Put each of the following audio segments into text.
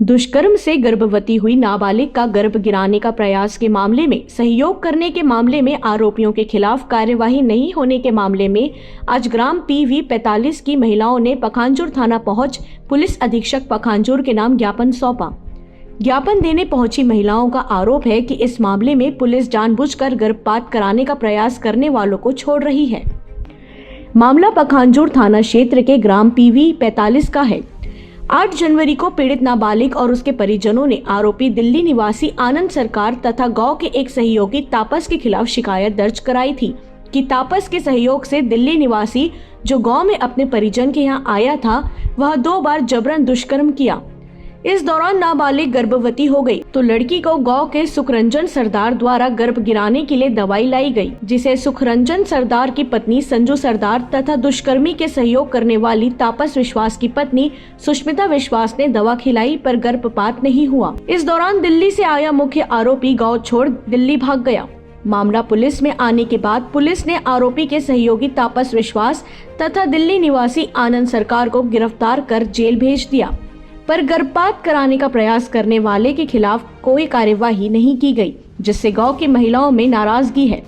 दुष्कर्म से गर्भवती हुई नाबालिग का गर्भ गिराने का प्रयास के मामले में सहयोग करने के मामले में आरोपियों के खिलाफ कार्यवाही नहीं होने के मामले में आज ग्राम PV 45 की महिलाओं ने पखांजूर थाना पहुंच पुलिस अधीक्षक पखांजूर के नाम ज्ञापन सौंपा। ज्ञापन देने पहुंची महिलाओं का आरोप है कि इस मामले में पुलिस जानबूझकर गर्भपात कराने का प्रयास करने वालों को छोड़ रही है। मामला पखांजूर थाना क्षेत्र के ग्राम PV 45 का है। 8 जनवरी को पीड़ित नाबालिग और उसके परिजनों ने आरोपी दिल्ली निवासी आनंद सरकार तथा गांव के एक सहयोगी तापस के खिलाफ शिकायत दर्ज कराई थी कि तापस के सहयोग से दिल्ली निवासी जो गांव में अपने परिजन के यहां आया था वह 2 बार जबरन दुष्कर्म किया। इस दौरान नाबालिग गर्भवती हो गई तो लड़की को गांव के सुखरंजन सरदार द्वारा गर्भ गिराने के लिए दवाई लाई गई, जिसे सुखरंजन सरदार की पत्नी संजू सरदार तथा दुष्कर्मी के सहयोग करने वाली तापस विश्वास की पत्नी सुष्मिता विश्वास ने दवा खिलाई पर गर्भपात नहीं हुआ। इस दौरान दिल्ली से आया मुख्य आरोपी गाँव छोड़ दिल्ली भाग गया। मामला पुलिस में आने के बाद पुलिस ने आरोपी के सहयोगी तापस विश्वास तथा दिल्ली निवासी आनंद सरकार को गिरफ्तार कर जेल भेज दिया, पर गर्भपात कराने का प्रयास करने वाले के खिलाफ कोई कार्यवाही नहीं की गई, जिससे गांव की महिलाओं में नाराजगी है।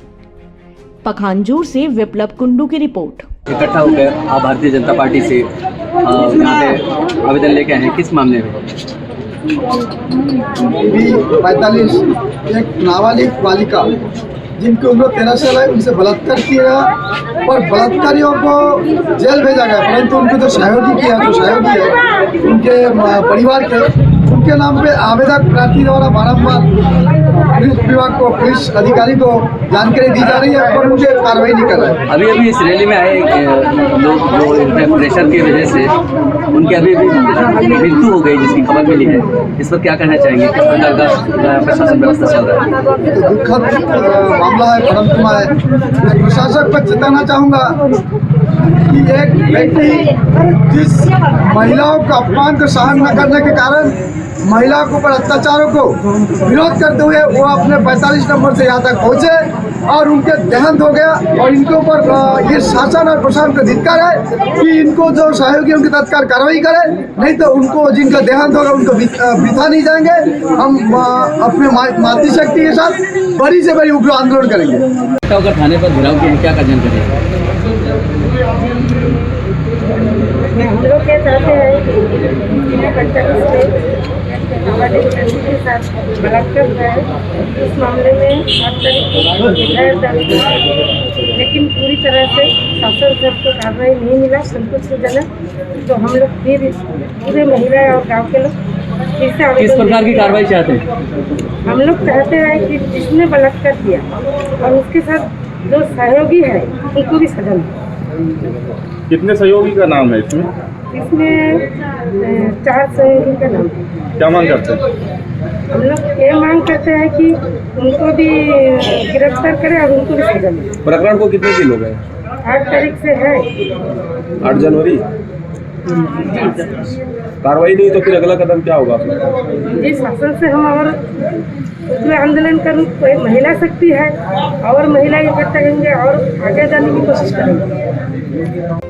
पखांजूर से विप्लव कुंडू की रिपोर्ट। इकट्ठा होकर आप भारतीय जनता पार्टी से यहाँ पे आवेदन लेके आए हैं, किस मामले में? PV 45 एक नाबालिग बालिका जिनकी उम्र 13 साल है, उनसे बलात्कार किया और बलात्कारियों को जेल भेजा गया, परंतु उनको जो सहयोगी किया, जो सहयोगी है उनके परिवार के, उनके नाम पे आवेदक प्रार्थी द्वारा बारंबार पुलिस विभाग को, पुलिस अधिकारी को जानकारी दी जा रही है पर उनके कार्रवाई नहीं कर रहे हैं। अभी इस रैली में आए लोग प्रेशर की वजह से उनकी अभी मृत्यु हो गई, जिसकी खबर मिली है, इस पर क्या कहना चाहेंगे? किस प्रकार का प्रशासन व्यवस्था चल रहा है? तो दुखद मामला है, परंतु मैं प्रशासक पर चेताना चाहूँगा कि एक व्यक्ति जिस महिलाओं का अपमान को सहन न करने के कारण महिलाओं के ऊपर अत्याचारों को विरोध करते हुए वो अपने 45 नंबर से यहाँ तक पहुँचे और उनके देहांत हो गया। और इनके ऊपर ये शासन और प्रशासन का धिक्कार है कि इनको जो सहयोगी उनकी तत्काल कार्रवाई करे, नहीं तो उनको जिनका देहांत होगा उनको बिता नहीं जाएंगे। हम अपने मातृ शक्ति के साथ बड़ी से बड़ी उग्र आंदोलन करेंगे। थाने पर घिराव की क्या का जानकारी है? हम लोग क्या चाहते हैं के साथ बलात्कार है, इस मामले में 8 तारीख को एफआईआर दर्ज है, लेकिन पूरी तरह से शासन से को कार्रवाई नहीं मिला, संतोषजनक। तो हम लोग फिर पूरे महिलाएं और गांव के लोग फिर से किस प्रकार की कार्रवाई चाहते हैं? हम लोग चाहते हैं कि जिसने बलात्कार किया और उसके साथ जो सहयोगी है उनको भी सजा मिले। कितने सहयोगी का नाम है इसमें? इसमें 4 सहयोगी का नाम है। क्या मांग करते हैं? हम लोग ये मांग करते हैं कि उनको भी गिरफ्तार करें और उनको भी सजा मिले। प्रकरण को कितने दिन हो गए? 8 तारीख से है। 8 जनवरी। कार्रवाई नहीं तो फिर अगला कदम क्या होगा? जी, शासन से हम और उसमें आंदोलन करूँ, कोई महिला शक्ति है और महिला इकट्ठा करेंगे और आगे जाने की कोशिश करेंगे।